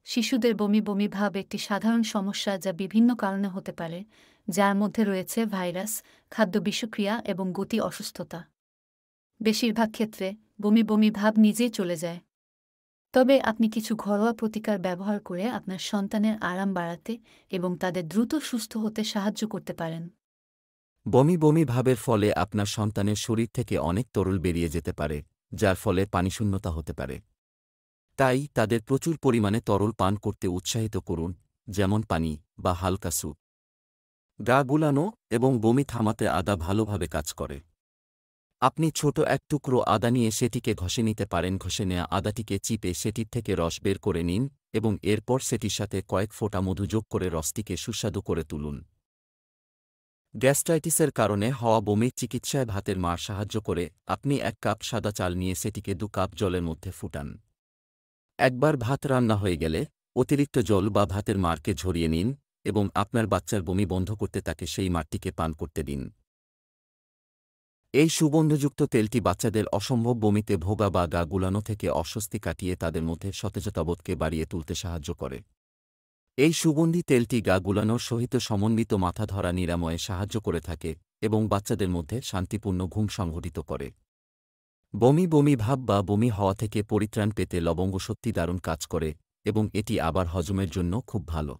শিশুদের বমি বমি ভাব একটি সাধারণ সমস্যা যা বিভিন্ন কারণে হতে পারে, যার মধ্যে রয়েছে ভাইরাস, খাদ্য বিষক্রিয়া এবং গতি অসুস্থতা। বেশিরভাগ ক্ষেত্রে বমি বমি ভাব নিজেই চলে যায়। তবে আপনি কিছু ঘরোয়া প্রতিকার ব্যবহার করে আপনার সন্তানের আরাম বাড়াতে এবং তাদের দ্রুত সুস্থ হতে সাহায্য করতে পারেন। বমি বমি ভাবের ফলে আপনার সন্তানের শরীর থেকে অনেক তরল বেরিয়ে যেতে পারে, যার ফলে পানিশূন্যতা হতে পারে। তাই তাদের প্রচুর পরিমাণে তরল পান করতে উৎসাহিত করুন, যেমন পানি বা হালকা স্যুপ। গা গুলানো এবং বমি থামাতে আদা ভালোভাবে কাজ করে। আপনি ছোট এক টুকরো আদা নিয়ে সেটিকে ঘষে নিতে পারেন। ঘষে নেওয়া আদাটিকে চিপে সেটির থেকে রস বের করে নিন এবং এরপর সেটির সাথে কয়েক ফোঁটা মধু যোগ করে রসটিকে সুস্বাদু করে তুলুন। গ্যাস্ট্রাইটিসের কারণে হওয়া বমির চিকিৎসায় ভাতের মার সাহায্য করে। আপনি 1 কাপ সাদা চাল নিয়ে সেটিকে 2 কাপ জলের মধ্যে ফুটান। একবার ভাত রান্না হয়ে গেলে অতিরিক্ত জল বা ভাতের মারকে ঝরিয়ে নিন এবং আপনার বাচ্চার বমি বন্ধ করতে তাকে সেই মারটিকে পান করতে দিন। এই সুগন্ধযুক্ত তেলটি বাচ্চাদের অসম্ভব বমিতে ভোগা বা গা গুলানো থেকে অস্বস্তি কাটিয়ে তাদের মধ্যে সতেজতাবোধকে বাড়িয়ে তুলতে সাহায্য করে। এই সুগন্ধি তেলটি গা গুলানোর সহিত সমন্বিত মাথা ধরা নিরাময়ে সাহায্য করে থাকে এবং বাচ্চাদের মধ্যে শান্তিপূর্ণ ঘুম সংঘটিত করে। বমি বমি ভাব বা বমি হওয়া থেকে পরিত্রাণ পেতে লবঙ্গ সত্যি দারুণ কাজ করে এবং এটি আবার হজমের জন্য খুব ভালো।